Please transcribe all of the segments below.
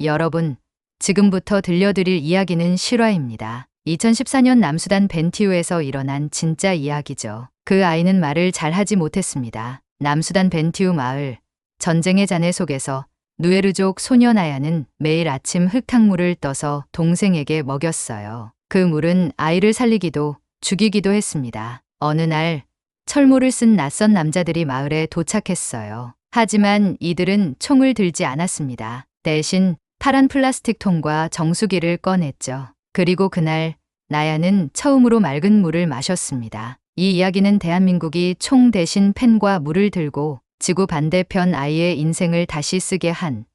여러분, 지금부터 들려드릴 이야기는 실화입니다. 2014년 남수단 벤티우에서 일어난 진짜 이야기죠. 그 아이는 말을 잘하지 못했습니다. 남수단 벤티우 마을, 전쟁의 잔해 속에서 누에르족 소녀 나야는 매일 아침 흙탕물을 떠서 동생에게 먹였어요. 그 물은 아이를 살리기도 죽이기도 했습니다. 어느 날 철모를 쓴 낯선 남자들이 마을에 도착했어요. 하지만 이들은 총을 들지 않았습니다. 대신 파란 플라스틱 통과 정수기를 꺼냈죠. 그리고 그날 나야는 처음으로 맑은 물을 마셨습니다. 이 이야기는 대한민국이 총 대신 펜과 물을 들고 지구 반대편 아이의 인생을 다시 쓰게 한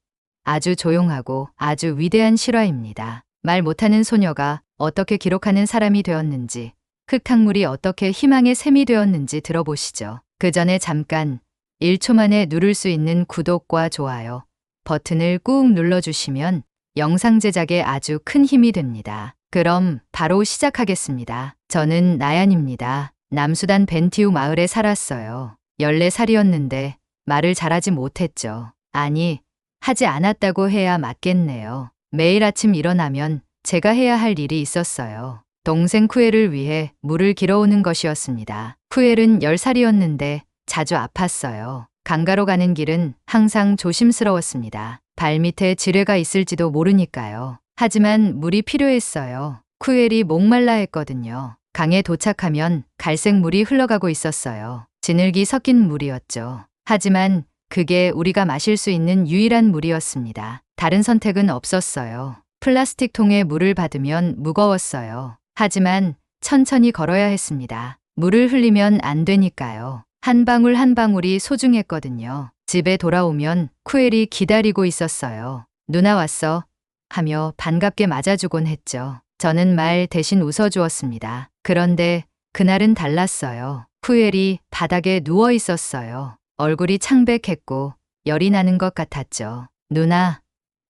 아주 조용하고 아주 위대한 실화입니다. 말 못하는 소녀가 어떻게 기록하는 사람이 되었는지, 흙탕물이 어떻게 희망의 샘이 되었는지 들어보시죠. 그 전에 잠깐 1초 만에 누를 수 있는 구독과 좋아요 버튼을 꾹 눌러주시면 영상 제작에 아주 큰 힘이 됩니다. 그럼 바로 시작하겠습니다. 저는 나얀입니다. 남수단 벤티우 마을에 살았어요. 14살이었는데 말을 잘하지 못했죠. 아니, 하지 않았다고 해야 맞겠네요. 매일 아침 일어나면 제가 해야 할 일이 있었어요. 동생 쿠엘을 위해 물을 길어오는 것이었습니다. 쿠엘은 10살이었는데 자주 아팠어요. 강가로 가는 길은 항상 조심스러웠습니다. 발밑에 지뢰가 있을지도 모르니까요. 하지만 물이 필요했어요. 쿠엘이 목말라 했거든요. 강에 도착하면 갈색 물이 흘러가고 있었어요. 진흙이 섞인 물이었죠. 하지만 그게 우리가 마실 수 있는 유일한 물이었습니다. 다른 선택은 없었어요. 플라스틱 통에 물을 받으면 무거웠어요. 하지만 천천히 걸어야 했습니다. 물을 흘리면 안 되니까요. 한 방울 한 방울이 소중했거든요. 집에 돌아오면 쿠엘이 기다리고 있었어요. 누나 왔어? 하며 반갑게 맞아주곤 했죠. 저는 말 대신 웃어주었습니다. 그런데 그날은 달랐어요. 쿠엘이 바닥에 누워 있었어요. 얼굴이 창백했고 열이 나는 것 같았죠. 누나,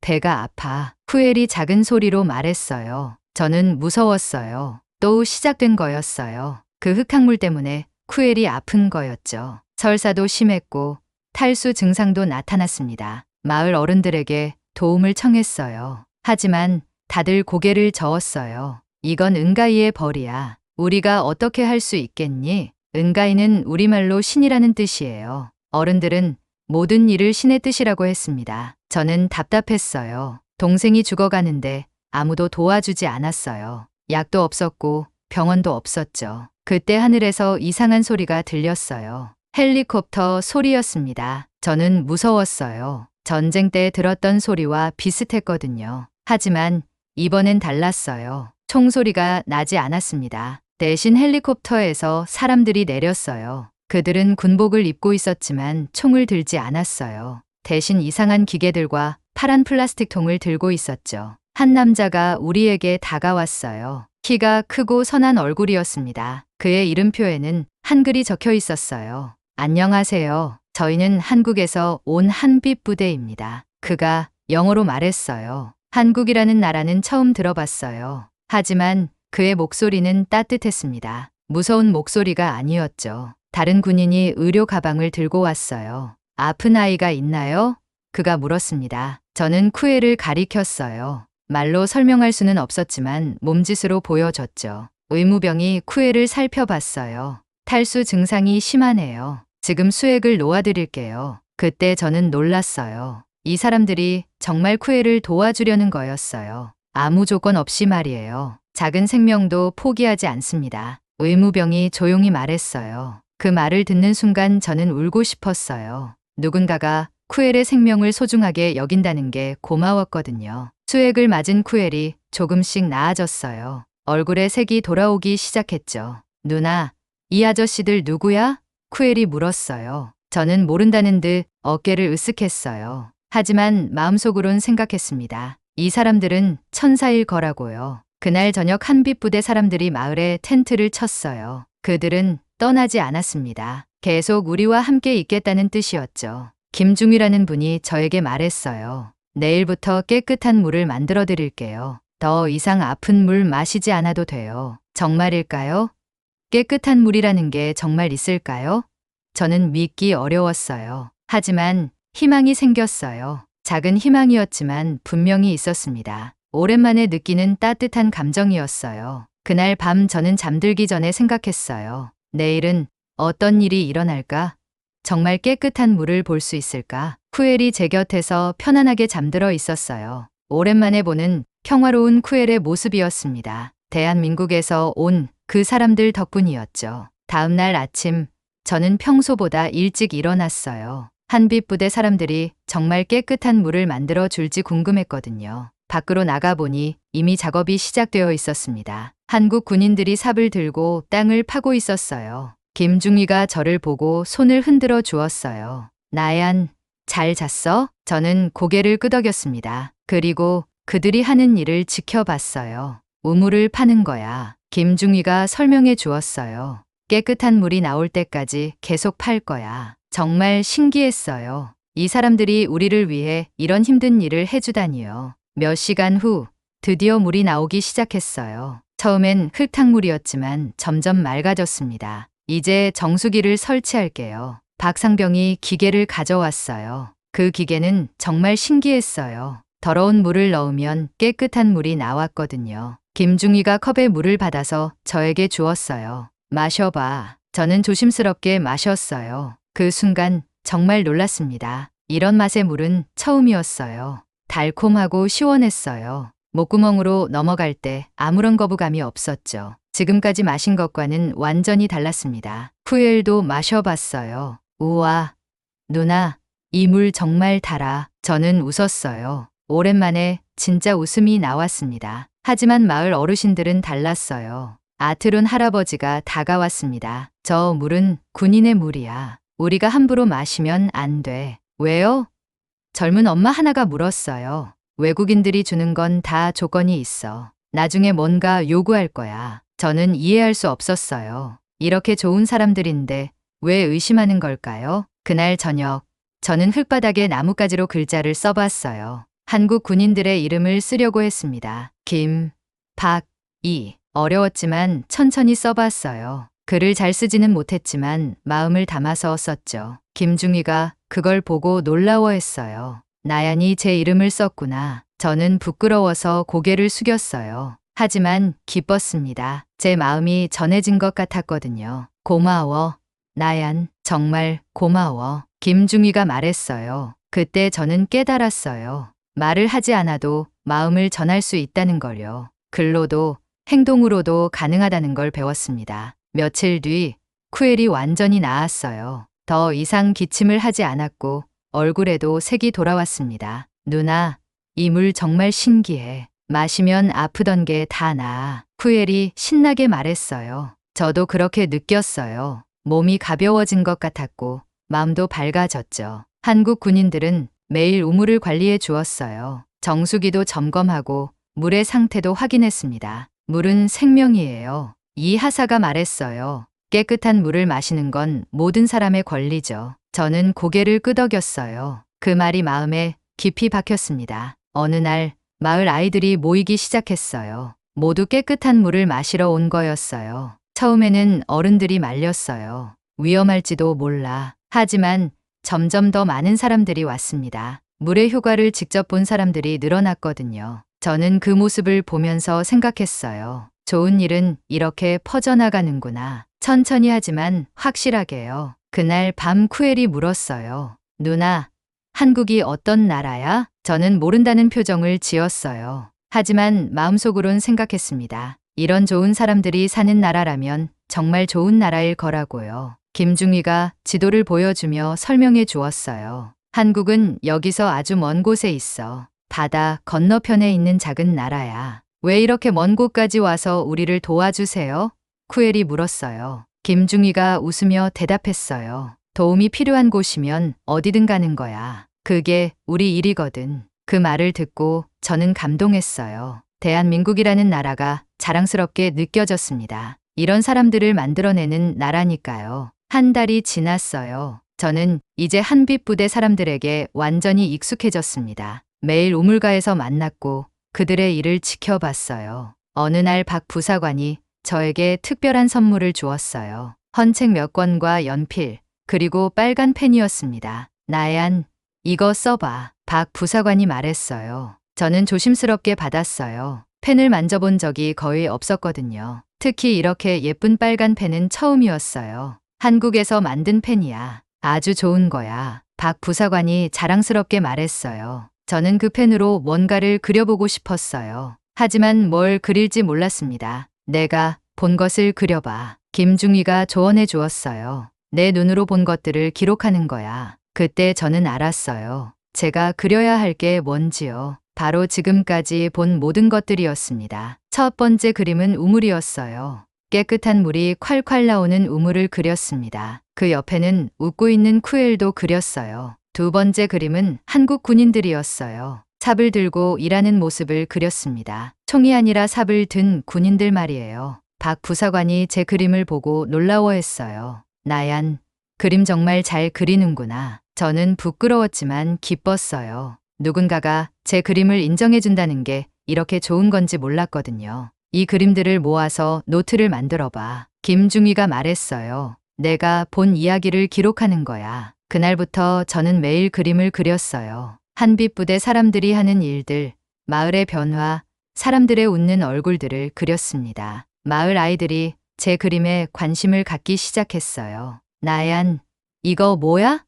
배가 아파. 쿠엘이 작은 소리로 말했어요. 저는 무서웠어요. 또 시작된 거였어요. 그 흙탕물 때문에 쿠엘이 아픈 거였죠. 설사도 심했고 탈수 증상도 나타났습니다. 마을 어른들에게 도움을 청했어요. 하지만 다들 고개를 저었어요. 이건 은가이의 벌이야. 우리가 어떻게 할 수 있겠니? 은가이는 우리말로 신이라는 뜻이에요. 어른들은 모든 일을 신의 뜻이라고 했습니다. 저는 답답했어요. 동생이 죽어가는데 아무도 도와주지 않았어요. 약도 없었고 병원도 없었죠. 그때 하늘에서 이상한 소리가 들렸어요. 헬리콥터 소리였습니다. 저는 무서웠어요. 전쟁 때 들었던 소리와 비슷했거든요. 하지만 이번엔 달랐어요. 총소리가 나지 않았습니다. 대신 헬리콥터에서 사람들이 내렸어요. 그들은 군복을 입고 있었지만 총을 들지 않았어요. 대신 이상한 기계들과 파란 플라스틱 통을 들고 있었죠. 한 남자가 우리에게 다가왔어요. 키가 크고 선한 얼굴이었습니다. 그의 이름표에는 한글이 적혀 있었어요. 안녕하세요. 저희는 한국에서 온 한빛 부대입니다. 그가 영어로 말했어요. 한국이라는 나라는 처음 들어봤어요. 하지만 그의 목소리는 따뜻했습니다. 무서운 목소리가 아니었죠. 다른 군인이 의료 가방을 들고 왔어요. 아픈 아이가 있나요? 그가 물었습니다. 저는 쿠엘을 가리켰어요. 말로 설명할 수는 없었지만 몸짓으로 보여줬죠. 의무병이 쿠엘을 살펴봤어요. 탈수 증상이 심하네요. 지금 수액을 놓아드릴게요. 그때 저는 놀랐어요. 이 사람들이 정말 쿠엘을 도와주려는 거였어요. 아무 조건 없이 말이에요. 작은 생명도 포기하지 않습니다. 의무병이 조용히 말했어요. 그 말을 듣는 순간 저는 울고 싶었어요. 누군가가 쿠엘의 생명을 소중하게 여긴다는 게 고마웠거든요. 수액을 맞은 쿠엘이 조금씩 나아졌어요. 얼굴에 색이 돌아오기 시작했죠. 누나, 이 아저씨들 누구야? 쿠엘이 물었어요. 저는 모른다는 듯 어깨를 으쓱했어요. 하지만 마음속으론 생각했습니다. 이 사람들은 천사일 거라고요. 그날 저녁 한빛부대 사람들이 마을에 텐트를 쳤어요. 그들은 떠나지 않았습니다. 계속 우리와 함께 있겠다는 뜻이었죠. 김중이라는 분이 저에게 말했어요. 내일부터 깨끗한 물을 만들어 드릴게요. 더 이상 아픈 물 마시지 않아도 돼요. 정말일까요? 깨끗한 물이라는 게 정말 있을까요? 저는 믿기 어려웠어요. 하지만 희망이 생겼어요. 작은 희망이었지만 분명히 있었습니다. 오랜만에 느끼는 따뜻한 감정이었어요. 그날 밤 저는 잠들기 전에 생각했어요. 내일은 어떤 일이 일어날까? 정말 깨끗한 물을 볼 수 있을까? 쿠엘이 제 곁에서 편안하게 잠들어 있었어요. 오랜만에 보는 평화로운 쿠엘의 모습이었습니다. 대한민국에서 온 그 사람들 덕분이었죠. 다음 날 아침, 저는 평소보다 일찍 일어났어요. 한빛부대 사람들이 정말 깨끗한 물을 만들어 줄지 궁금했거든요. 밖으로 나가보니 이미 작업이 시작되어 있었습니다. 한국 군인들이 삽을 들고 땅을 파고 있었어요. 김중희가 저를 보고 손을 흔들어 주었어요. 나연, 잘 잤어? 저는 고개를 끄덕였습니다. 그리고 그들이 하는 일을 지켜봤어요. 우물을 파는 거야. 김중희가 설명해 주었어요. 깨끗한 물이 나올 때까지 계속 팔 거야. 정말 신기했어요. 이 사람들이 우리를 위해 이런 힘든 일을 해주다니요. 몇 시간 후 드디어 물이 나오기 시작했어요. 처음엔 흙탕물이었지만 점점 맑아졌습니다. 이제 정수기를 설치할게요. 박상병이 기계를 가져왔어요. 그 기계는 정말 신기했어요. 더러운 물을 넣으면 깨끗한 물이 나왔거든요. 김중희가 컵에 물을 받아서 저에게 주었어요. 마셔봐. 저는 조심스럽게 마셨어요. 그 순간 정말 놀랐습니다. 이런 맛의 물은 처음이었어요. 달콤하고 시원했어요. 목구멍으로 넘어갈 때 아무런 거부감이 없었죠. 지금까지 마신 것과는 완전히 달랐습니다. 쿠엘도 마셔봤어요. 우와, 누나, 이 물 정말 달아. 저는 웃었어요. 오랜만에 진짜 웃음이 나왔습니다. 하지만 마을 어르신들은 달랐어요. 아트론 할아버지가 다가왔습니다. 저 물은 군인의 물이야. 우리가 함부로 마시면 안 돼. 왜요? 젊은 엄마 하나가 물었어요. 외국인들이 주는 건 다 조건이 있어. 나중에 뭔가 요구할 거야. 저는 이해할 수 없었어요. 이렇게 좋은 사람들인데 왜 의심하는 걸까요? 그날 저녁, 저는 흙바닥에 나뭇가지로 글자를 써봤어요. 한국 군인들의 이름을 쓰려고 했습니다. 김, 박, 이. 어려웠지만 천천히 써봤어요. 글을 잘 쓰지는 못했지만 마음을 담아서 썼죠. 김중희가 그걸 보고 놀라워했어요. 나연이 제 이름을 썼구나. 저는 부끄러워서 고개를 숙였어요. 하지만 기뻤습니다. 제 마음이 전해진 것 같았거든요. 고마워. 나연, 정말 고마워. 김중희가 말했어요. 그때 저는 깨달았어요. 말을 하지 않아도 마음을 전할 수 있다는 걸요. 글로도 행동으로도 가능하다는 걸 배웠습니다. 며칠 뒤 쿠엘이 완전히 나았어요. 더 이상 기침을 하지 않았고 얼굴에도 색이 돌아왔습니다. 누나, 이 물 정말 신기해. 마시면 아프던 게 다 나아. 쿠엘이 신나게 말했어요. 저도 그렇게 느꼈어요. 몸이 가벼워진 것 같았고 마음도 밝아졌죠. 한국 군인들은 매일 우물을 관리해 주었어요. 정수기도 점검하고 물의 상태도 확인했습니다. 물은 생명이에요. 이 하사가 말했어요. 깨끗한 물을 마시는 건 모든 사람의 권리죠. 저는 고개를 끄덕였어요. 그 말이 마음에 깊이 박혔습니다. 어느 날 마을 아이들이 모이기 시작했어요. 모두 깨끗한 물을 마시러 온 거였어요. 처음에는 어른들이 말렸어요. 위험할지도 몰라. 하지만 점점 더 많은 사람들이 왔습니다. 물의 효과를 직접 본 사람들이 늘어났거든요. 저는 그 모습을 보면서 생각했어요. 좋은 일은 이렇게 퍼져나가는구나. 천천히 하지만 확실하게요. 그날 밤 쿠엘이 물었어요. 누나, 한국이 어떤 나라야? 저는 모른다는 표정을 지었어요. 하지만 마음속으론 생각했습니다. 이런 좋은 사람들이 사는 나라라면 정말 좋은 나라일 거라고요. 김중희가 지도를 보여주며 설명해 주었어요. 한국은 여기서 아주 먼 곳에 있어. 바다 건너편에 있는 작은 나라야. 왜 이렇게 먼 곳까지 와서 우리를 도와주세요? 쿠엘이 물었어요. 김중희가 웃으며 대답했어요. 도움이 필요한 곳이면 어디든 가는 거야. 그게 우리 일이거든. 그 말을 듣고 저는 감동했어요. 대한민국이라는 나라가 자랑스럽게 느껴졌습니다. 이런 사람들을 만들어내는 나라니까요. 한 달이 지났어요. 저는 이제 한빛부대 사람들에게 완전히 익숙해졌습니다. 매일 우물가에서 만났고 그들의 일을 지켜봤어요. 어느 날 박 부사관이 저에게 특별한 선물을 주었어요. 헌책 몇 권과 연필, 그리고 빨간 펜이었습니다. 나얀, 이거 써봐. 박 부사관이 말했어요. 저는 조심스럽게 받았어요. 펜을 만져본 적이 거의 없었거든요. 특히 이렇게 예쁜 빨간 펜은 처음이었어요. 한국에서 만든 펜이야. 아주 좋은 거야. 박 부사관이 자랑스럽게 말했어요. 저는 그 펜으로 뭔가를 그려보고 싶었어요. 하지만 뭘 그릴지 몰랐습니다. 내가 본 것을 그려봐. 김중위가 조언해 주었어요. 내 눈으로 본 것들을 기록하는 거야. 그때 저는 알았어요. 제가 그려야 할 게 뭔지요. 바로 지금까지 본 모든 것들이었습니다. 첫 번째 그림은 우물이었어요. 깨끗한 물이 콸콸 나오는 우물을 그렸습니다. 그 옆에는 웃고 있는 쿠엘도 그렸어요. 두 번째 그림은 한국 군인들이었어요. 삽을 들고 일하는 모습을 그렸습니다. 총이 아니라 삽을 든 군인들 말이에요. 박 부사관이 제 그림을 보고 놀라워했어요. 나얀, 그림 정말 잘 그리는구나. 저는 부끄러웠지만 기뻤어요. 누군가가 제 그림을 인정해준다는 게 이렇게 좋은 건지 몰랐거든요. 이 그림들을 모아서 노트를 만들어봐. 김중위가 말했어요. 내가 본 이야기를 기록하는 거야. 그날부터 저는 매일 그림을 그렸어요. 한빛부대 사람들이 하는 일들, 마을의 변화, 사람들의 웃는 얼굴들을 그렸습니다. 마을 아이들이 제 그림에 관심을 갖기 시작했어요. 나얀, 이거 뭐야?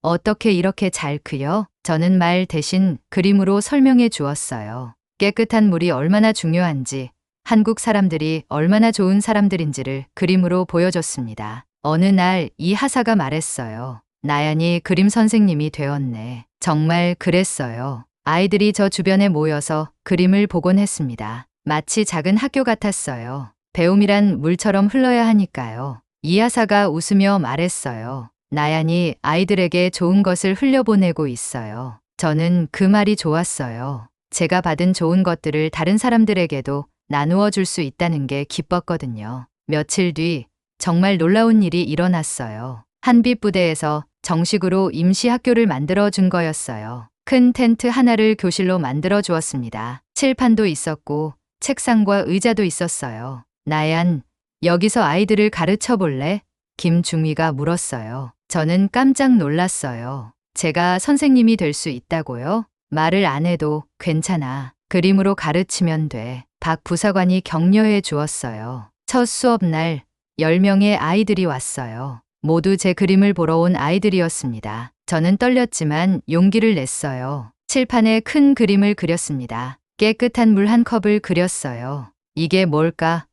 어떻게 이렇게 잘 그려? 저는 말 대신 그림으로 설명해 주었어요. 깨끗한 물이 얼마나 중요한지, 한국 사람들이 얼마나 좋은 사람들인지를 그림으로 보여줬습니다. 어느 날 이 하사가 말했어요. 나얀이 그림 선생님이 되었네. 정말 그랬어요. 아이들이 저 주변에 모여서 그림을 보곤 했습니다. 마치 작은 학교 같았어요. 배움이란 물처럼 흘러야 하니까요. 이 하사가 웃으며 말했어요. 나얀이 아이들에게 좋은 것을 흘려보내고 있어요. 저는 그 말이 좋았어요. 제가 받은 좋은 것들을 다른 사람들에게도 나누어 줄 수 있다는 게 기뻤거든요. 며칠 뒤 정말 놀라운 일이 일어났어요. 한빛부대에서 정식으로 임시 학교를 만들어 준 거였어요. 큰 텐트 하나를 교실로 만들어 주었습니다. 칠판도 있었고 책상과 의자도 있었어요. 나얀, 여기서 아이들을 가르쳐 볼래? 김중위가 물었어요. 저는 깜짝 놀랐어요. 제가 선생님이 될 수 있다고요? 말을 안 해도 괜찮아. 그림으로 가르치면 돼. 박 부사관이 격려해 주었어요. 첫 수업 날 10명의 아이들이 왔어요. 모두 제 그림을 보러 온 아이들이었습니다. 저는 떨렸지만 용기를 냈어요. 칠판에 큰 그림을 그렸습니다. 깨끗한 물 한 컵을 그렸어요. 이게 뭘까?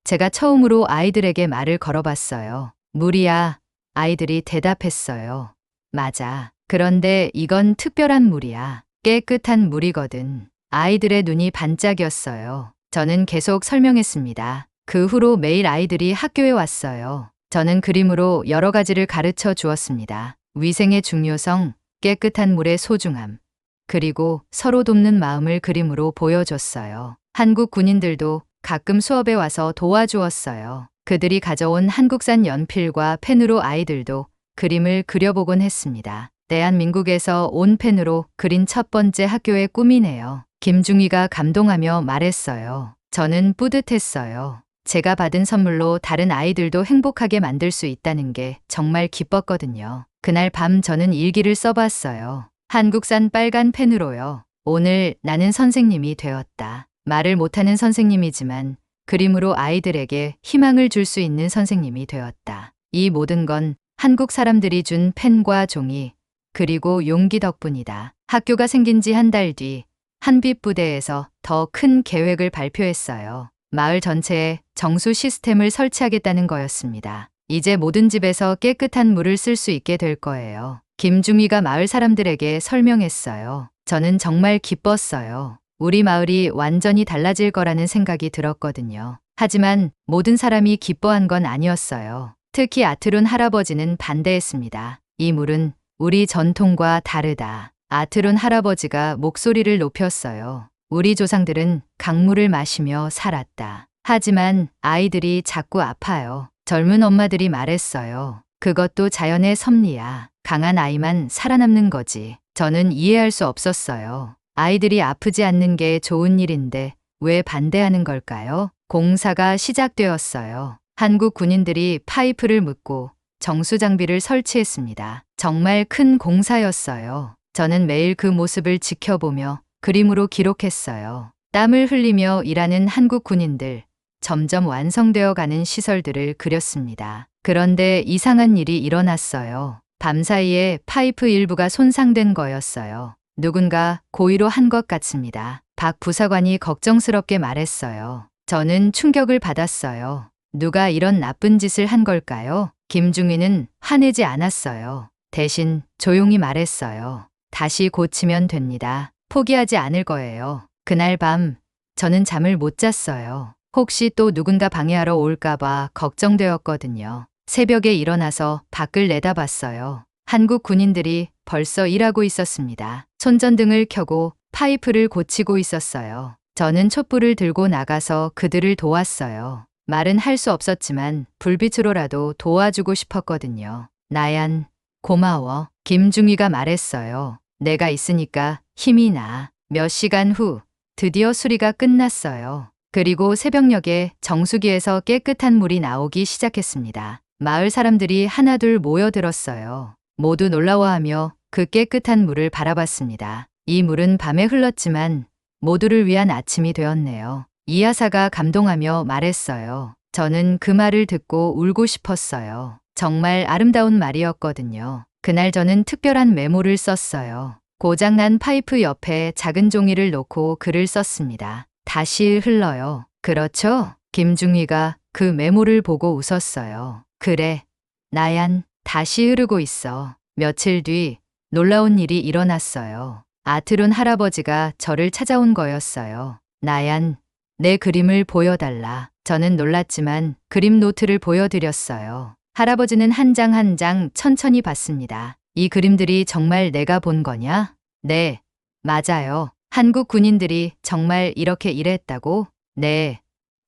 제가 처음으로 아이들에게 말을 걸어봤어요. 물이야. 아이들이 대답했어요. 맞아. 그런데 이건 특별한 물이야. 깨끗한 물이거든. 아이들의 눈이 반짝였어요. 저는 계속 설명했습니다. 그 후로 매일 아이들이 학교에 왔어요. 저는 그림으로 여러 가지를 가르쳐 주었습니다. 위생의 중요성, 깨끗한 물의 소중함, 그리고 서로 돕는 마음을 그림으로 보여줬어요. 한국 군인들도 가끔 수업에 와서 도와주었어요. 그들이 가져온 한국산 연필과 펜으로 아이들도 그림을 그려보곤 했습니다. 대한민국에서 온 펜으로 그린 첫 번째 학교의 꿈이네요. 김중위가 감동하며 말했어요. 저는 뿌듯했어요. 제가 받은 선물로 다른 아이들도 행복하게 만들 수 있다는 게 정말 기뻤거든요. 그날 밤 저는 일기를 써봤어요. 한국산 빨간 펜으로요. 오늘 나는 선생님이 되었다. 말을 못하는 선생님이지만 그림으로 아이들에게 희망을 줄 수 있는 선생님이 되었다. 이 모든 건 한국 사람들이 준 펜과 종이, 그리고 용기 덕분이다. 학교가 생긴 지 한 달 뒤 한빛부대에서 더 큰 계획을 발표했어요. 마을 전체에 정수 시스템을 설치하겠다는 거였습니다. 이제 모든 집에서 깨끗한 물을 쓸 수 있게 될 거예요. 김중위가 마을 사람들에게 설명했어요. 저는 정말 기뻤어요. 우리 마을이 완전히 달라질 거라는 생각이 들었거든요. 하지만 모든 사람이 기뻐한 건 아니었어요. 특히 아트론 할아버지는 반대했습니다. 이 물은 우리 전통과 다르다. 아트론 할아버지가 목소리를 높였어요. 우리 조상들은 강물을 마시며 살았다. 하지만 아이들이 자꾸 아파요. 젊은 엄마들이 말했어요. 그것도 자연의 섭리야. 강한 아이만 살아남는 거지. 저는 이해할 수 없었어요. 아이들이 아프지 않는 게 좋은 일인데 왜 반대하는 걸까요? 공사가 시작되었어요. 한국 군인들이 파이프를 묶고 정수 장비를 설치했습니다. 정말 큰 공사였어요. 저는 매일 그 모습을 지켜보며 그림으로 기록했어요. 땀을 흘리며 일하는 한국 군인들, 점점 완성되어 가는 시설들을 그렸습니다. 그런데 이상한 일이 일어났어요. 밤사이에 파이프 일부가 손상된 거였어요. 누군가 고의로 한 것 같습니다. 박 부사관이 걱정스럽게 말했어요. 저는 충격을 받았어요. 누가 이런 나쁜 짓을 한 걸까요? 김중희는 화내지 않았어요. 대신 조용히 말했어요. 다시 고치면 됩니다. 포기하지 않을 거예요. 그날 밤 저는 잠을 못 잤어요. 혹시 또 누군가 방해하러 올까봐 걱정되었거든요. 새벽에 일어나서 밖을 내다봤어요. 한국 군인들이 벌써 일하고 있었습니다. 손전등을 켜고 파이프를 고치고 있었어요. 저는 촛불을 들고 나가서 그들을 도왔어요. 말은 할 수 없었지만 불빛으로라도 도와주고 싶었거든요. 나얀, 고마워. 김중희가 말했어요. 내가 있으니까 힘이 나. 몇 시간 후 드디어 수리가 끝났어요. 그리고 새벽녘에 정수기에서 깨끗한 물이 나오기 시작했습니다. 마을 사람들이 하나둘 모여들었어요. 모두 놀라워하며 그 깨끗한 물을 바라봤습니다. 이 물은 밤에 흘렀지만 모두를 위한 아침이 되었네요. 이하사가 감동하며 말했어요. 저는 그 말을 듣고 울고 싶었어요. 정말 아름다운 말이었거든요. 그날 저는 특별한 메모를 썼어요. 고장난 파이프 옆에 작은 종이를 놓고 글을 썼습니다. 다시 흘러요. 그렇죠? 김중희가 그 메모를 보고 웃었어요. 그래, 나얀, 다시 흐르고 있어. 며칠 뒤 놀라운 일이 일어났어요. 아트론 할아버지가 저를 찾아온 거였어요. 나얀, 내 그림을 보여달라. 저는 놀랐지만 그림 노트를 보여드렸어요. 할아버지는 한 장 한 장 천천히 봤습니다. 이 그림들이 정말 내가 본 거냐? 네, 맞아요. 한국 군인들이 정말 이렇게 일했다고? 네,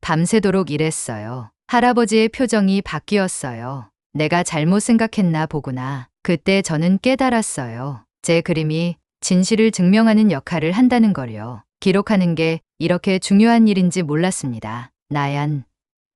밤새도록 일했어요. 할아버지의 표정이 바뀌었어요. 내가 잘못 생각했나 보구나. 그때 저는 깨달았어요. 제 그림이 진실을 증명하는 역할을 한다는 걸요. 기록하는 게 이렇게 중요한 일인지 몰랐습니다. 나얀,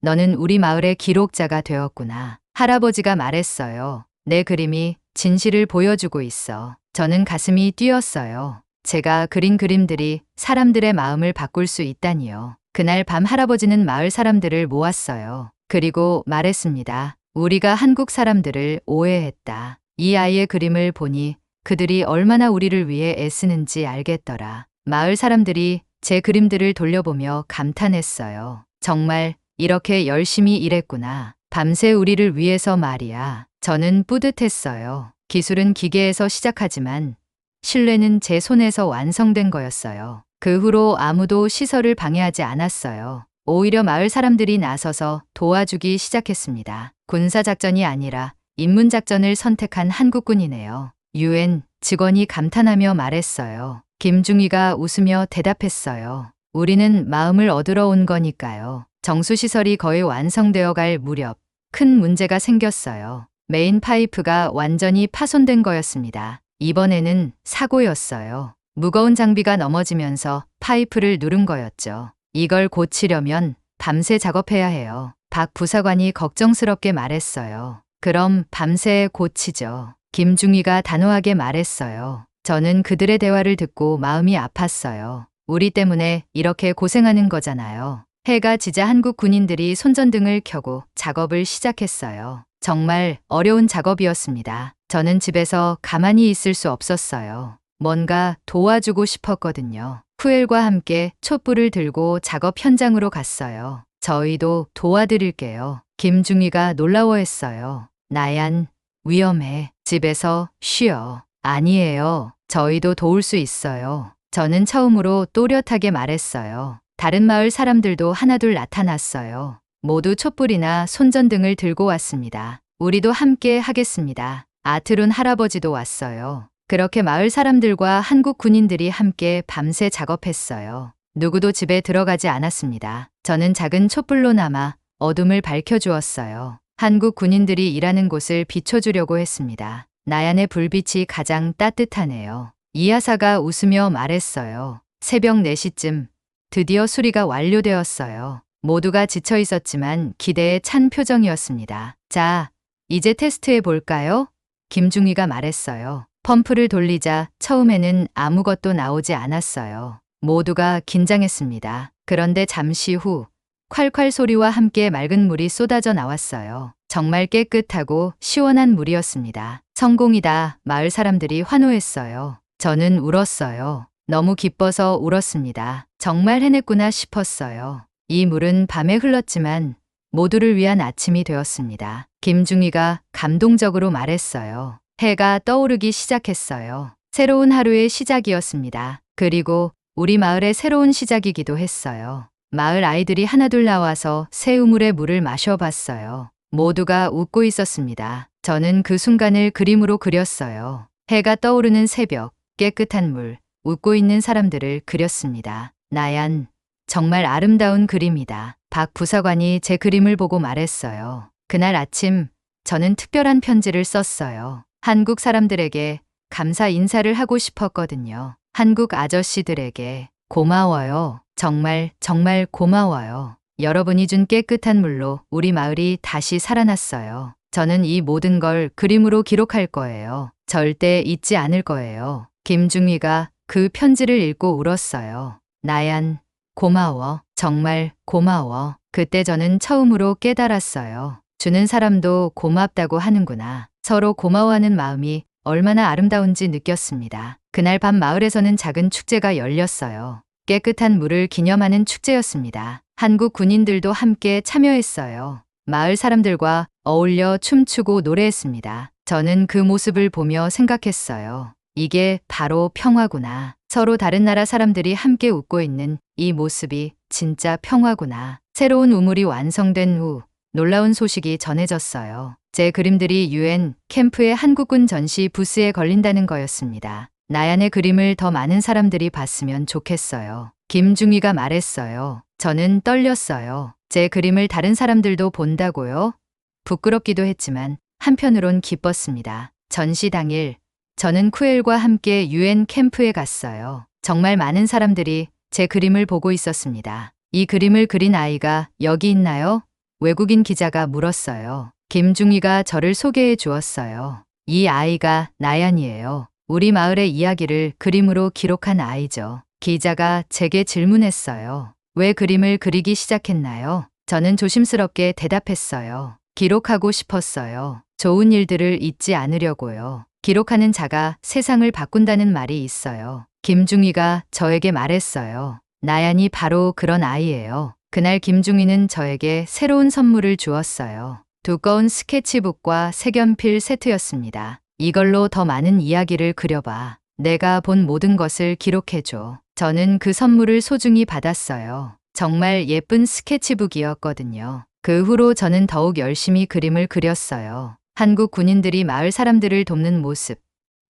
너는 우리 마을의 기록자가 되었구나. 할아버지가 말했어요. 내 그림이 진실을 보여주고 있어. 저는 가슴이 뛰었어요. 제가 그린 그림들이 사람들의 마음을 바꿀 수 있다니요. 그날 밤 할아버지는 마을 사람들을 모았어요. 그리고 말했습니다. 우리가 한국 사람들을 오해했다. 이 아이의 그림을 보니 그들이 얼마나 우리를 위해 애쓰는지 알겠더라. 마을 사람들이 제 그림들을 돌려보며 감탄했어요. 정말 이렇게 열심히 일했구나. 밤새 우리를 위해서 말이야. 저는 뿌듯했어요. 기술은 기계에서 시작하지만 신뢰는 제 손에서 완성된 거였어요. 그 후로 아무도 시설을 방해하지 않았어요. 오히려 마을 사람들이 나서서 도와주기 시작했습니다. 군사작전이 아니라 인문작전을 선택한 한국군이네요. UN 직원이 감탄하며 말했어요. 김중희가 웃으며 대답했어요. 우리는 마음을 얻으러 온 거니까요. 정수시설이 거의 완성되어 갈 무렵 큰 문제가 생겼어요. 메인 파이프가 완전히 파손된 거였습니다. 이번에는 사고였어요. 무거운 장비가 넘어지면서 파이프를 누른 거였죠. 이걸 고치려면 밤새 작업해야 해요. 박 부사관이 걱정스럽게 말했어요. 그럼 밤새 고치죠. 김중희가 단호하게 말했어요. 저는 그들의 대화를 듣고 마음이 아팠어요. 우리 때문에 이렇게 고생하는 거잖아요. 해가 지자 한국 군인들이 손전등을 켜고 작업을 시작했어요. 정말 어려운 작업이었습니다. 저는 집에서 가만히 있을 수 없었어요. 뭔가 도와주고 싶었거든요. 푸엘과 함께 촛불을 들고 작업 현장으로 갔어요. 저희도 도와드릴게요. 김중희가 놀라워했어요. 나얀, 위험해. 집에서 쉬어. 아니에요. 저희도 도울 수 있어요. 저는 처음으로 또렷하게 말했어요. 다른 마을 사람들도 하나둘 나타났어요. 모두 촛불이나 손전등을 들고 왔습니다. 우리도 함께 하겠습니다. 아트론 할아버지도 왔어요. 그렇게 마을 사람들과 한국 군인들이 함께 밤새 작업했어요. 누구도 집에 들어가지 않았습니다. 저는 작은 촛불로 남아 어둠을 밝혀주었어요. 한국 군인들이 일하는 곳을 비춰주려고 했습니다. 나얀의 불빛이 가장 따뜻하네요. 이하사가 웃으며 말했어요. 새벽 4시쯤 드디어 수리가 완료되었어요. 모두가 지쳐 있었지만 기대에 찬 표정이었습니다. 자, 이제 테스트해 볼까요? 김중희가 말했어요. 펌프를 돌리자 처음에는 아무것도 나오지 않았어요. 모두가 긴장했습니다. 그런데 잠시 후 콸콸 소리와 함께 맑은 물이 쏟아져 나왔어요. 정말 깨끗하고 시원한 물이었습니다. 성공이다. 마을 사람들이 환호했어요. 저는 울었어요. 너무 기뻐서 울었습니다. 정말 해냈구나 싶었어요. 이 물은 밤에 흘렀지만 모두를 위한 아침이 되었습니다. 김중희가 감동적으로 말했어요. 해가 떠오르기 시작했어요. 새로운 하루의 시작이었습니다. 그리고 우리 마을의 새로운 시작이기도 했어요. 마을 아이들이 하나둘 나와서 새 우물의 물을 마셔봤어요. 모두가 웃고 있었습니다. 저는 그 순간을 그림으로 그렸어요. 해가 떠오르는 새벽, 깨끗한 물, 웃고 있는 사람들을 그렸습니다. 나얀, 정말 아름다운 그림이다. 박 부사관이 제 그림을 보고 말했어요. 그날 아침 저는 특별한 편지를 썼어요. 한국 사람들에게 감사 인사를 하고 싶었거든요. 한국 아저씨들에게 고마워요. 정말 정말 고마워요. 여러분이 준 깨끗한 물로 우리 마을이 다시 살아났어요. 저는 이 모든 걸 그림으로 기록할 거예요. 절대 잊지 않을 거예요. 김중희가 그 편지를 읽고 울었어요. 나얀, 고마워. 정말 고마워. 그때 저는 처음으로 깨달았어요. 주는 사람도 고맙다고 하는구나. 서로 고마워하는 마음이 얼마나 아름다운지 느꼈습니다. 그날 밤 마을에서는 작은 축제가 열렸어요. 깨끗한 물을 기념하는 축제였습니다. 한국 군인들도 함께 참여했어요. 마을 사람들과 어울려 춤추고 노래했습니다. 저는 그 모습을 보며 생각했어요. 이게 바로 평화구나. 서로 다른 나라 사람들이 함께 웃고 있는 이 모습이 진짜 평화구나. 새로운 우물이 완성된 후 놀라운 소식이 전해졌어요. 제 그림들이 UN 캠프의 한국군 전시 부스에 걸린다는 거였습니다. 나얀의 그림을 더 많은 사람들이 봤으면 좋겠어요. 김중희가 말했어요. 저는 떨렸어요. 제 그림을 다른 사람들도 본다고요? 부끄럽기도 했지만 한편으론 기뻤습니다. 전시 당일 저는 쿠엘과 함께 UN 캠프에 갔어요. 정말 많은 사람들이 제 그림을 보고 있었습니다. 이 그림을 그린 아이가 여기 있나요? 외국인 기자가 물었어요. 김중희가 저를 소개해 주었어요. 이 아이가 나얀이에요. 우리 마을의 이야기를 그림으로 기록한 아이죠. 기자가 제게 질문했어요. 왜 그림을 그리기 시작했나요? 저는 조심스럽게 대답했어요. 기록하고 싶었어요. 좋은 일들을 잊지 않으려고요. 기록하는 자가 세상을 바꾼다는 말이 있어요. 김중희가 저에게 말했어요. 나얀이 바로 그런 아이예요. 그날 김중희는 저에게 새로운 선물을 주었어요. 두꺼운 스케치북과 색연필 세트였습니다. 이걸로 더 많은 이야기를 그려봐. 내가 본 모든 것을 기록해줘. 저는 그 선물을 소중히 받았어요. 정말 예쁜 스케치북이었거든요. 그 후로 저는 더욱 열심히 그림을 그렸어요. 한국 군인들이 마을 사람들을 돕는 모습,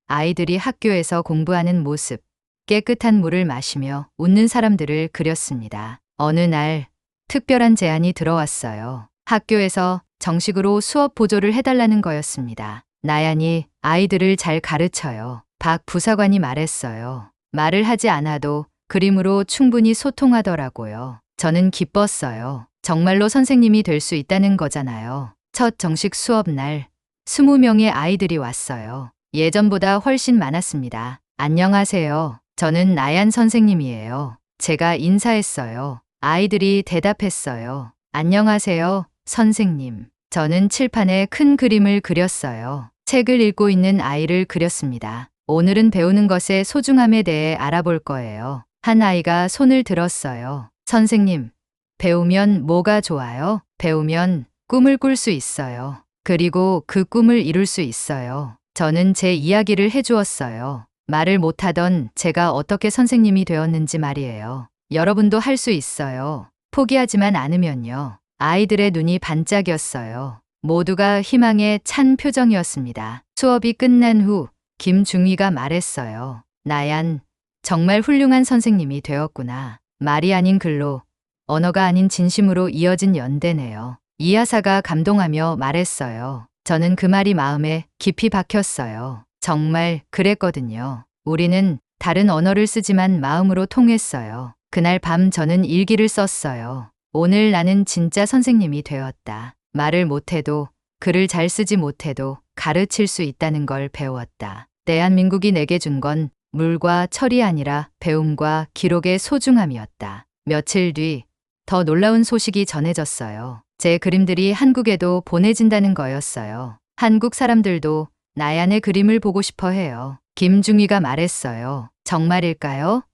아이들이 학교에서 공부하는 모습, 깨끗한 물을 마시며 웃는 사람들을 그렸습니다. 어느 날 특별한 제안이 들어왔어요. 학교에서 정식으로 수업 보조를 해달라는 거였습니다. 나얀이 아이들을 잘 가르쳐요. 박 부사관이 말했어요. 말을 하지 않아도 그림으로 충분히 소통하더라고요. 저는 기뻤어요. 정말로 선생님이 될 수 있다는 거잖아요. 첫 정식 수업 날 20명의 아이들이 왔어요. 예전보다 훨씬 많았습니다. 안녕하세요. 저는 나얀 선생님이에요. 제가 인사했어요. 아이들이 대답했어요. 안녕하세요, 선생님. 저는 칠판에 큰 그림을 그렸어요. 책을 읽고 있는 아이를 그렸습니다. 오늘은 배우는 것의 소중함에 대해 알아볼 거예요. 한 아이가 손을 들었어요. 선생님, 배우면 뭐가 좋아요? 배우면 꿈을 꿀 수 있어요. 그리고 그 꿈을 이룰 수 있어요. 저는 제 이야기를 해주었어요. 말을 못하던 제가 어떻게 선생님이 되었는지 말이에요. 여러분도 할 수 있어요. 포기하지만 않으면요. 아이들의 눈이 반짝였어요. 모두가 희망에 찬 표정이었습니다. 수업이 끝난 후 김중희가 말했어요. 나얀, 정말 훌륭한 선생님이 되었구나. 말이 아닌 글로, 언어가 아닌 진심으로 이어진 연대네요. 이하사가 감동하며 말했어요. 저는 그 말이 마음에 깊이 박혔어요. 정말 그랬거든요. 우리는 다른 언어를 쓰지만 마음으로 통했어요. 그날 밤 저는 일기를 썼어요. 오늘 나는 진짜 선생님이 되었다. 말을 못해도, 글을 잘 쓰지 못해도 가르칠 수 있다는 걸 배웠다. 대한민국이 내게 준 건 물과 철이 아니라 배움과 기록의 소중함이었다. 며칠 뒤 더 놀라운 소식이 전해졌어요. 제 그림들이 한국에도 보내진다는 거였어요. 한국 사람들도 나얀의 그림을 보고 싶어 해요. 김중희가 말했어요. 정말일까요?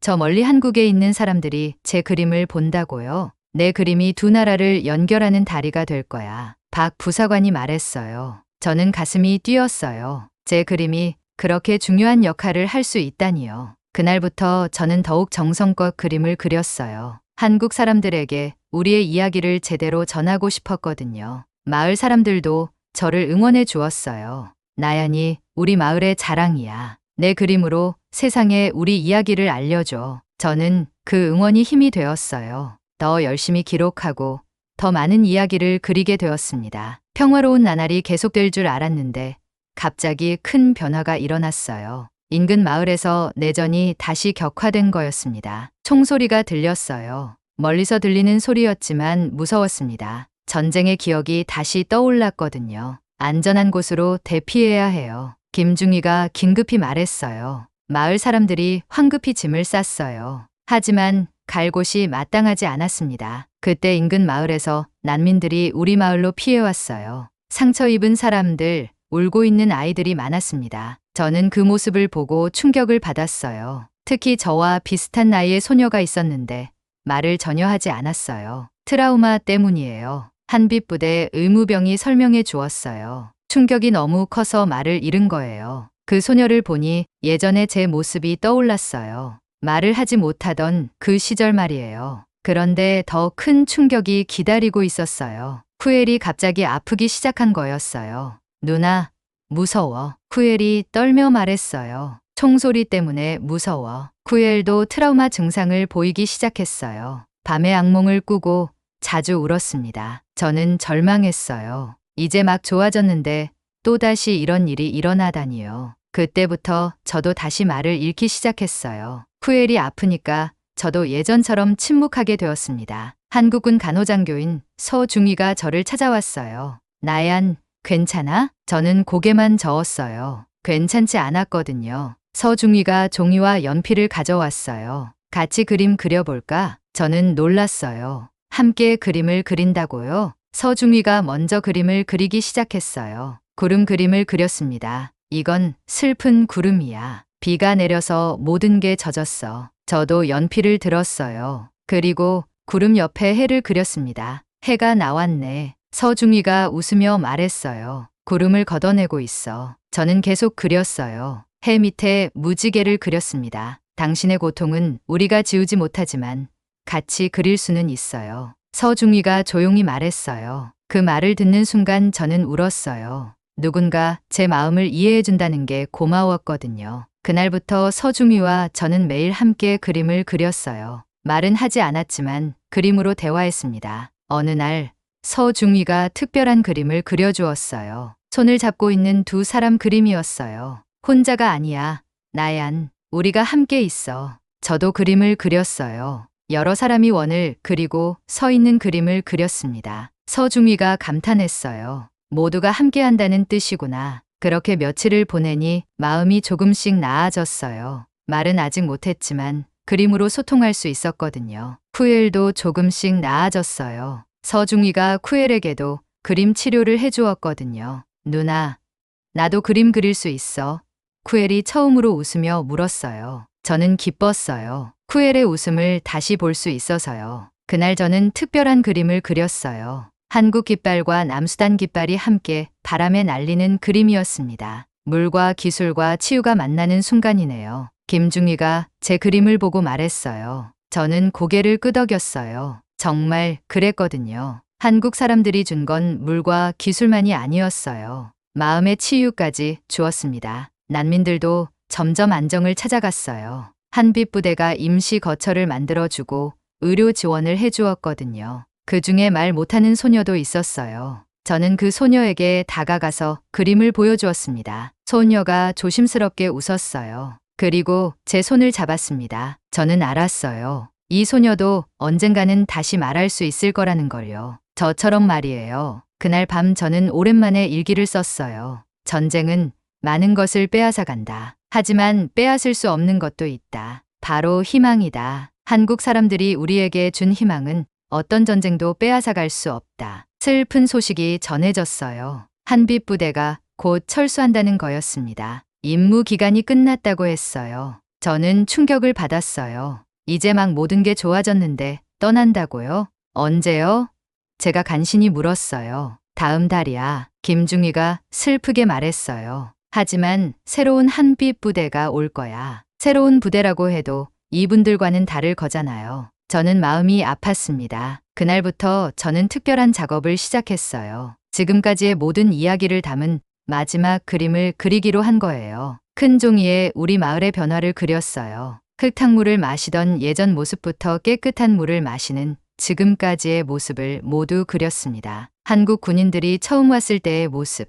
저 멀리 한국에 있는 사람들이 제 그림을 본다고요. 내 그림이 두 나라를 연결하는 다리가 될 거야. 박 부사관이 말했어요. 저는 가슴이 뛰었어요. 제 그림이 그렇게 중요한 역할을 할 수 있다니요. 그날부터 저는 더욱 정성껏 그림을 그렸어요. 한국 사람들에게 우리의 이야기를 제대로 전하고 싶었거든요. 마을 사람들도 저를 응원해 주었어요. 나연이 우리 마을의 자랑이야. 내 그림으로 세상에 우리 이야기를 알려줘. 저는 그 응원이 힘이 되었어요. 더 열심히 기록하고 더 많은 이야기를 그리게 되었습니다. 평화로운 나날이 계속될 줄 알았는데 갑자기 큰 변화가 일어났어요. 인근 마을에서 내전이 다시 격화된 거였습니다. 총소리가 들렸어요. 멀리서 들리는 소리였지만 무서웠습니다. 전쟁의 기억이 다시 떠올랐거든요. 안전한 곳으로 대피해야 해요. 김중희가 긴급히 말했어요. 마을 사람들이 황급히 짐을 쌌어요. 하지만 갈 곳이 마땅하지 않았습니다. 그때 인근 마을에서 난민들이 우리 마을로 피해왔어요. 상처 입은 사람들, 울고 있는 아이들이 많았습니다. 저는 그 모습을 보고 충격을 받았어요. 특히 저와 비슷한 나이의 소녀가 있었는데 말을 전혀 하지 않았어요. 트라우마 때문이에요. 한빛부대 의무병이 설명해 주었어요. 충격이 너무 커서 말을 잃은 거예요. 그 소녀를 보니 예전에 제 모습이 떠올랐어요. 말을 하지 못하던 그 시절 말이에요. 그런데 더 큰 충격이 기다리고 있었어요. 쿠엘이 갑자기 아프기 시작한 거였어요. 누나, 무서워. 쿠엘이 떨며 말했어요. 총소리 때문에 무서워. 쿠엘도 트라우마 증상을 보이기 시작했어요. 밤에 악몽을 꾸고 자주 울었습니다. 저는 절망했어요. 이제 막 좋아졌는데 또다시 이런 일이 일어나다니요. 그때부터 저도 다시 말을 잃기 시작했어요. 쿠엘이 아프니까 저도 예전처럼 침묵하게 되었습니다. 한국군 간호장교인 서중희가 저를 찾아왔어요. 나얀, 괜찮아? 저는 고개만 저었어요. 괜찮지 않았거든요. 서중희가 종이와 연필을 가져왔어요. 같이 그림 그려볼까? 저는 놀랐어요. 함께 그림을 그린다고요? 서중희가 먼저 그림을 그리기 시작했어요. 구름 그림을 그렸습니다. 이건 슬픈 구름이야. 비가 내려서 모든 게 젖었어. 저도 연필을 들었어요. 그리고 구름 옆에 해를 그렸습니다. 해가 나왔네. 서중희가 웃으며 말했어요. 구름을 걷어내고 있어. 저는 계속 그렸어요. 해 밑에 무지개를 그렸습니다. 당신의 고통은 우리가 지우지 못하지만 같이 그릴 수는 있어요. 서중희가 조용히 말했어요. 그 말을 듣는 순간 저는 울었어요. 누군가 제 마음을 이해해준다는 게 고마웠거든요. 그날부터 서중희와 저는 매일 함께 그림을 그렸어요. 말은 하지 않았지만 그림으로 대화했습니다. 어느 날 서중희가 특별한 그림을 그려주었어요. 손을 잡고 있는 두 사람 그림이었어요. 혼자가 아니야. 나얀, 우리가 함께 있어. 저도 그림을 그렸어요. 여러 사람이 원을 그리고 서 있는 그림을 그렸습니다. 서중희가 감탄했어요. 모두가 함께 한다는 뜻이구나. 그렇게 며칠을 보내니 마음이 조금씩 나아졌어요. 말은 아직 못했지만 그림으로 소통할 수 있었거든요. 쿠엘도 조금씩 나아졌어요. 서중희가 쿠엘에게도 그림 치료를 해주었거든요. 누나, 나도 그림 그릴 수 있어. 쿠엘이 처음으로 웃으며 물었어요. 저는 기뻤어요. 쿠엘의 웃음을 다시 볼 수 있어서요. 그날 저는 특별한 그림을 그렸어요. 한국 깃발과 남수단 깃발이 함께 바람에 날리는 그림이었습니다. 물과 기술과 치유가 만나는 순간이네요. 김중희가 제 그림을 보고 말했어요. 저는 고개를 끄덕였어요. 정말 그랬거든요. 한국 사람들이 준 건 물과 기술만이 아니었어요. 마음의 치유까지 주었습니다. 난민들도 점점 안정을 찾아갔어요. 한빛부대가 임시 거처를 만들어주고 의료 지원을 해주었거든요. 그 중에 말 못하는 소녀도 있었어요. 저는 그 소녀에게 다가가서 그림을 보여주었습니다. 소녀가 조심스럽게 웃었어요. 그리고 제 손을 잡았습니다. 저는 알았어요. 이 소녀도 언젠가는 다시 말할 수 있을 거라는 걸요. 저처럼 말이에요. 그날 밤 저는 오랜만에 일기를 썼어요. 전쟁은 많은 것을 빼앗아 간다. 하지만 빼앗을 수 없는 것도 있다. 바로 희망이다. 한국 사람들이 우리에게 준 희망은 어떤 전쟁도 빼앗아 갈 수 없다. 슬픈 소식이 전해졌어요. 한빛 부대가 곧 철수한다는 거였습니다. 임무 기간이 끝났다고 했어요. 저는 충격을 받았어요. 이제 막 모든 게 좋아졌는데 떠난다고요? 언제요? 제가 간신히 물었어요. 다음 달이야. 김중희가 슬프게 말했어요. 하지만 새로운 한빛 부대가 올 거야. 새로운 부대라고 해도 이분들과는 다를 거잖아요. 저는 마음이 아팠습니다. 그날부터 저는 특별한 작업을 시작했어요. 지금까지의 모든 이야기를 담은 마지막 그림을 그리기로 한 거예요. 큰 종이에 우리 마을의 변화를 그렸어요. 흙탕물을 마시던 예전 모습부터 깨끗한 물을 마시는 지금까지의 모습을 모두 그렸습니다. 한국 군인들이 처음 왔을 때의 모습,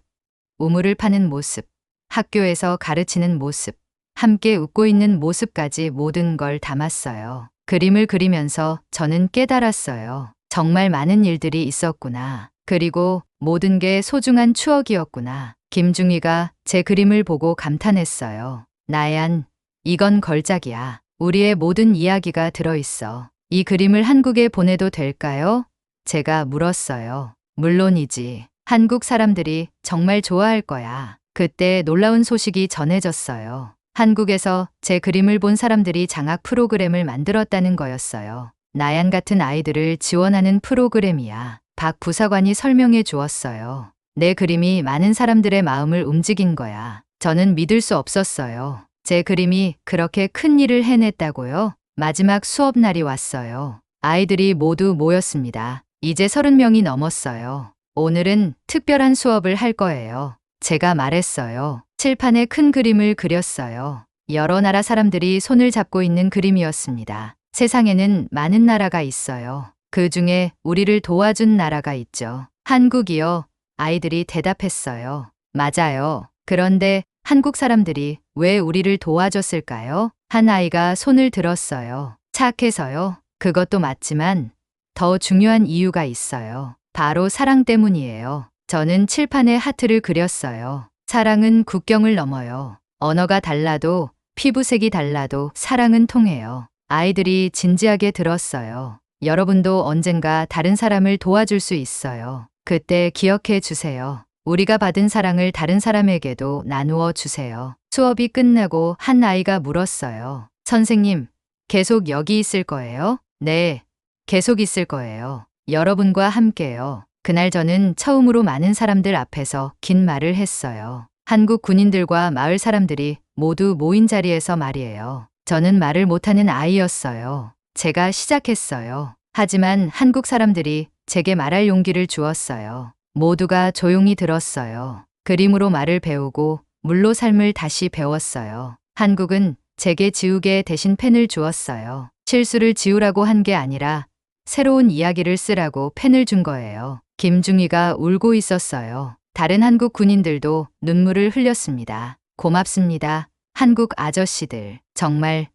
우물을 파는 모습, 학교에서 가르치는 모습, 함께 웃고 있는 모습까지 모든 걸 담았어요. 그림을 그리면서 저는 깨달았어요. 정말 많은 일들이 있었구나. 그리고 모든 게 소중한 추억이었구나. 김중희가 제 그림을 보고 감탄했어요. 나얀, 이건 걸작이야. 우리의 모든 이야기가 들어있어. 이 그림을 한국에 보내도 될까요? 제가 물었어요. 물론이지. 한국 사람들이 정말 좋아할 거야. 그때 놀라운 소식이 전해졌어요. 한국에서 제 그림을 본 사람들이 장학 프로그램을 만들었다는 거였어요. 나얀 같은 아이들을 지원하는 프로그램이야. 박 부사관이 설명해 주었어요. 내 그림이 많은 사람들의 마음을 움직인 거야. 저는 믿을 수 없었어요. 제 그림이 그렇게 큰 일을 해냈다고요? 마지막 수업 날이 왔어요. 아이들이 모두 모였습니다. 이제 30명이 넘었어요. 오늘은 특별한 수업을 할 거예요. 제가 말했어요. 칠판에 큰 그림을 그렸어요. 여러 나라 사람들이 손을 잡고 있는 그림이었습니다. 세상에는 많은 나라가 있어요. 그 중에 우리를 도와준 나라가 있죠. 한국이요. 아이들이 대답했어요. 맞아요. 그런데 한국 사람들이 왜 우리를 도와줬을까요? 한 아이가 손을 들었어요. 착해서요. 그것도 맞지만 더 중요한 이유가 있어요. 바로 사랑 때문이에요. 저는 칠판에 하트를 그렸어요. 사랑은 국경을 넘어요. 언어가 달라도 피부색이 달라도 사랑은 통해요. 아이들이 진지하게 들었어요. 여러분도 언젠가 다른 사람을 도와줄 수 있어요. 그때 기억해 주세요. 우리가 받은 사랑을 다른 사람에게도 나누어 주세요. 수업이 끝나고 한 아이가 물었어요. 선생님, 계속 여기 있을 거예요? 네, 계속 있을 거예요. 여러분과 함께요. 그날 저는 처음으로 많은 사람들 앞에서 긴 말을 했어요. 한국 군인들과 마을 사람들이 모두 모인 자리에서 말이에요. 저는 말을 못하는 아이였어요. 제가 시작했어요. 하지만 한국 사람들이 제게 말할 용기를 주었어요. 모두가 조용히 들었어요. 그림으로 말을 배우고 물로 삶을 다시 배웠어요. 한국은 제게 지우개 대신 펜을 주었어요. 실수를 지우라고 한 게 아니라 새로운 이야기를 쓰라고 펜을 준 거예요. 김중희가 울고 있었어요. 다른 한국 군인들도 눈물을 흘렸습니다. 고맙습니다. 한국 아저씨들. 정말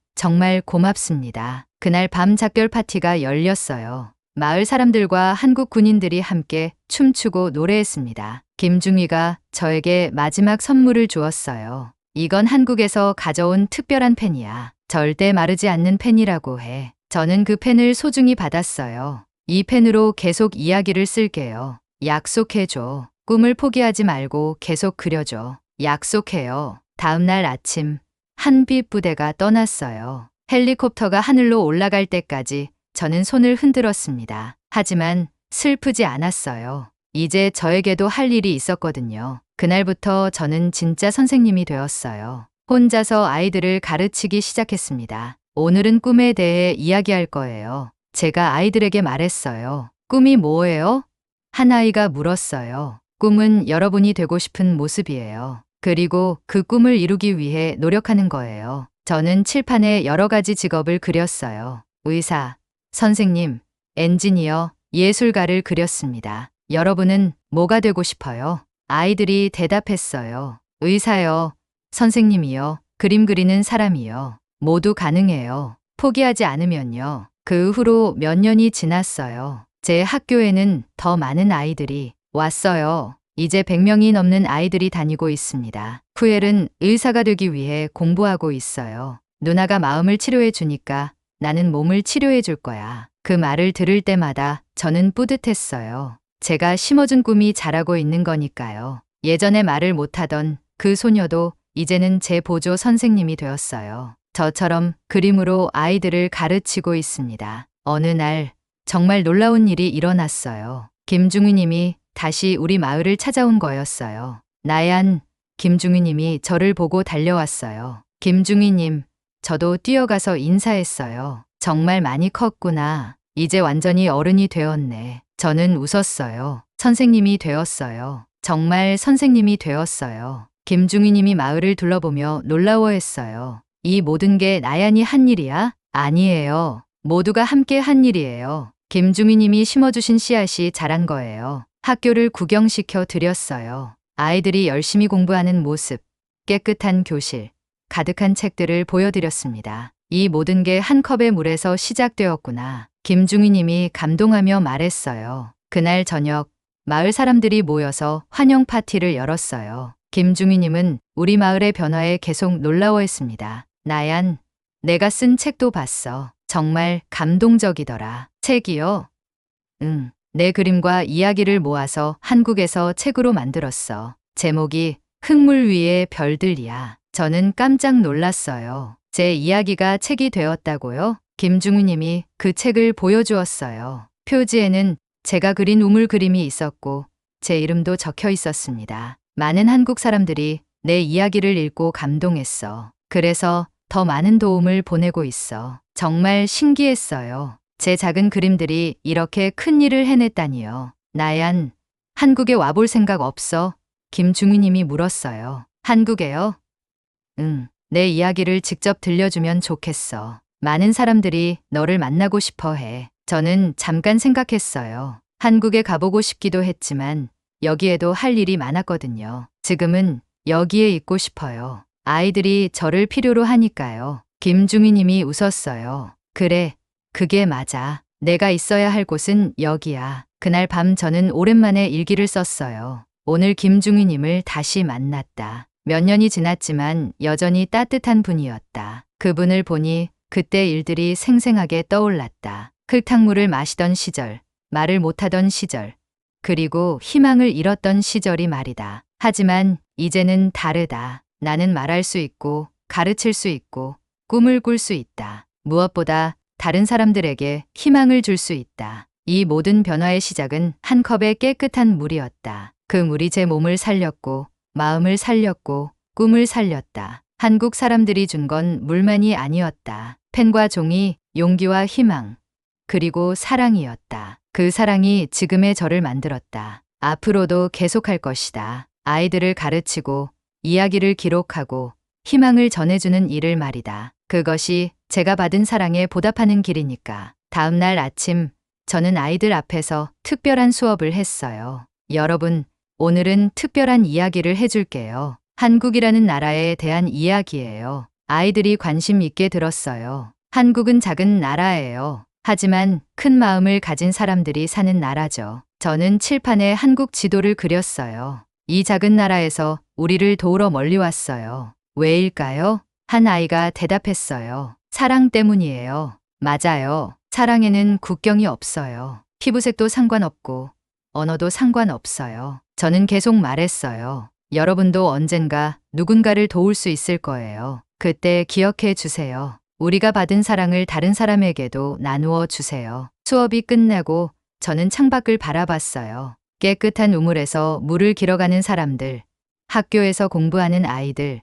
고맙습니다. 그날 밤 작별 파티가 열렸어요. 마을 사람들과 한국 군인들이 함께 춤추고 노래했습니다. 김중희가 저에게 마지막 선물을 주었어요. 이건 한국에서 가져온 특별한 펜이야. 절대 마르지 않는 펜이라고 해. 저는 그 펜을 소중히 받았어요. 이 펜으로 계속 이야기를 쓸게요. 약속해줘. 꿈을 포기하지 말고 계속 그려줘. 약속해요. 다음 날 아침 한빛 부대가 떠났어요. 헬리콥터가 하늘로 올라갈 때까지 저는 손을 흔들었습니다. 하지만 슬프지 않았어요. 이제 저에게도 할 일이 있었거든요. 그날부터 저는 진짜 선생님이 되었어요. 혼자서 아이들을 가르치기 시작했습니다. 오늘은 꿈에 대해 이야기할 거예요. 제가 아이들에게 말했어요. 꿈이 뭐예요? 한 아이가 물었어요. 꿈은 여러분이 되고 싶은 모습이에요. 그리고 그 꿈을 이루기 위해 노력하는 거예요. 저는 칠판에 여러 가지 직업을 그렸어요. 의사, 선생님, 엔지니어, 예술가를 그렸습니다. 여러분은 뭐가 되고 싶어요? 아이들이 대답했어요. 의사요, 선생님이요, 그림 그리는 사람이요. 모두 가능해요. 포기하지 않으면요. 그 후로 몇 년이 지났어요. 제 학교에는 더 많은 아이들이 왔어요. 이제 100명이 넘는 아이들이 다니고 있습니다. 푸엘은 의사가 되기 위해 공부하고 있어요. 누나가 마음을 치료해 주니까 나는 몸을 치료해 줄 거야. 그 말을 들을 때마다 저는 뿌듯했어요. 제가 심어준 꿈이 자라고 있는 거니까요. 예전에 말을 못하던 그 소녀도 이제는 제 보조 선생님이 되었어요. 저처럼 그림으로 아이들을 가르치고 있습니다. 어느 날 정말 놀라운 일이 일어났어요. 김중희 님이 다시 우리 마을을 찾아온 거였어요. 나얀 김중희 님이 저를 보고 달려왔어요. 김중희 님, 저도 뛰어가서 인사했어요. 정말 많이 컸구나. 이제 완전히 어른이 되었네. 저는 웃었어요. 선생님이 되었어요. 정말 선생님이 되었어요. 김중희 님이 마을을 둘러보며 놀라워했어요. 이 모든 게 나얀이 한 일이야? 아니에요. 모두가 함께 한 일이에요. 김중희 님이 심어주신 씨앗이 자란 거예요. 학교를 구경시켜 드렸어요. 아이들이 열심히 공부하는 모습, 깨끗한 교실, 가득한 책들을 보여드렸습니다. 이 모든 게 한 컵의 물에서 시작되었구나. 김중희 님이 감동하며 말했어요. 그날 저녁 마을 사람들이 모여서 환영 파티를 열었어요. 김중희 님은 우리 마을의 변화에 계속 놀라워했습니다. 나얀, 내가 쓴 책도 봤어. 정말 감동적이더라. 책이요? 응. 내 그림과 이야기를 모아서 한국에서 책으로 만들었어. 제목이 흙물 위의 별들이야. 저는 깜짝 놀랐어요. 제 이야기가 책이 되었다고요? 김중희 님이 그 책을 보여주었어요. 표지에는 제가 그린 우물 그림이 있었고 제 이름도 적혀 있었습니다. 많은 한국 사람들이 내 이야기를 읽고 감동했어. 그래서 더 많은 도움을 보내고 있어. 정말 신기했어요. 제 작은 그림들이 이렇게 큰 일을 해냈다니요. 나얀, 한국에 와볼 생각 없어? 김중희 님이 물었어요. 한국에요? 응, 내 이야기를 직접 들려주면 좋겠어. 많은 사람들이 너를 만나고 싶어 해. 저는 잠깐 생각했어요. 한국에 가보고 싶기도 했지만 여기에도 할 일이 많았거든요. 지금은 여기에 있고 싶어요. 아이들이 저를 필요로 하니까요. 김중희 님이 웃었어요. 그래, 그게 맞아. 내가 있어야 할 곳은 여기야. 그날 밤 저는 오랜만에 일기를 썼어요. 오늘 김중희 님을 다시 만났다. 몇 년이 지났지만 여전히 따뜻한 분이었다. 그분을 보니 그때 일들이 생생하게 떠올랐다. 흙탕물을 마시던 시절, 말을 못하던 시절, 그리고 희망을 잃었던 시절이 말이다. 하지만 이제는 다르다. 나는 말할 수 있고, 가르칠 수 있고, 꿈을 꿀 수 있다. 무엇보다 다른 사람들에게 희망을 줄 수 있다. 이 모든 변화의 시작은 한 컵의 깨끗한 물이었다. 그 물이 제 몸을 살렸고, 마음을 살렸고, 꿈을 살렸다. 한국 사람들이 준 건 물만이 아니었다. 펜과 종이, 용기와 희망, 그리고 사랑이었다. 그 사랑이 지금의 저를 만들었다. 앞으로도 계속할 것이다. 아이들을 가르치고, 이야기를 기록하고, 희망을 전해주는 일을 말이다. 그것이 제가 받은 사랑에 보답하는 길이니까. 다음 날 아침, 저는 아이들 앞에서 특별한 수업을 했어요. 여러분, 오늘은 특별한 이야기를 해줄게요. 한국이라는 나라에 대한 이야기예요. 아이들이 관심 있게 들었어요. 한국은 작은 나라예요. 하지만 큰 마음을 가진 사람들이 사는 나라죠. 저는 칠판에 한국 지도를 그렸어요. 이 작은 나라에서 우리를 도우러 멀리 왔어요. 왜일까요? 한 아이가 대답했어요. 사랑 때문이에요. 맞아요. 사랑에는 국경이 없어요. 피부색도 상관없고 언어도 상관없어요. 저는 계속 말했어요. 여러분도 언젠가 누군가를 도울 수 있을 거예요. 그때 기억해 주세요. 우리가 받은 사랑을 다른 사람에게도 나누어 주세요. 수업이 끝나고 저는 창밖을 바라봤어요. 깨끗한 우물에서 물을 길어가는 사람들, 학교에서 공부하는 아이들,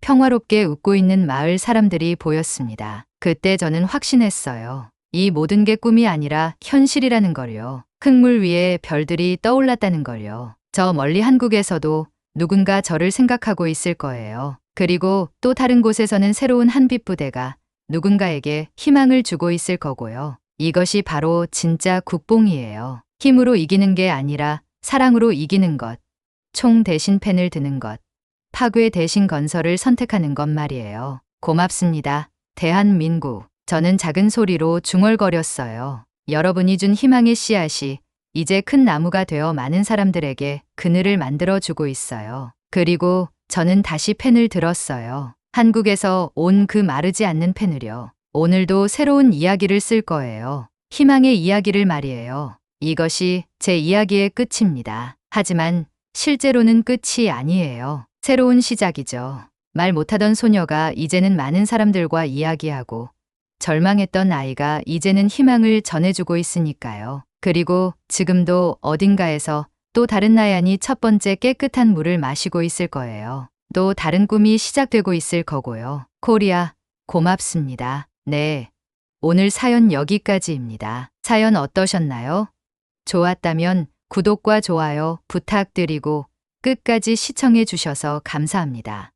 평화롭게 웃고 있는 마을 사람들이 보였습니다. 그때 저는 확신했어요. 이 모든 게 꿈이 아니라 현실이라는 걸요. 흙물 위에 별들이 떠올랐다는 걸요. 저 멀리 한국에서도 누군가 저를 생각하고 있을 거예요. 그리고 또 다른 곳에서는 새로운 한빛 부대가 누군가에게 희망을 주고 있을 거고요. 이것이 바로 진짜 국뽕이에요. 힘으로 이기는 게 아니라 사랑으로 이기는 것. 총 대신 펜을 드는 것. 파괴 대신 건설을 선택하는 것 말이에요. 고맙습니다. 대한민국. 저는 작은 소리로 중얼거렸어요. 여러분이 준 희망의 씨앗이 이제 큰 나무가 되어 많은 사람들에게 그늘을 만들어주고 있어요. 그리고 저는 다시 펜을 들었어요. 한국에서 온 그 마르지 않는 펜을요. 오늘도 새로운 이야기를 쓸 거예요. 희망의 이야기를 말이에요. 이것이 제 이야기의 끝입니다. 하지만 실제로는 끝이 아니에요. 새로운 시작이죠. 말 못하던 소녀가 이제는 많은 사람들과 이야기하고 절망했던 아이가 이제는 희망을 전해주고 있으니까요. 그리고 지금도 어딘가에서 또 다른 나얀이 첫 번째 깨끗한 물을 마시고 있을 거예요. 또 다른 꿈이 시작되고 있을 거고요. 코리아, 고맙습니다. 네. 오늘 사연 여기까지입니다. 사연 어떠셨나요? 좋았다면 구독과 좋아요 부탁드리고 끝까지 시청해 주셔서 감사합니다.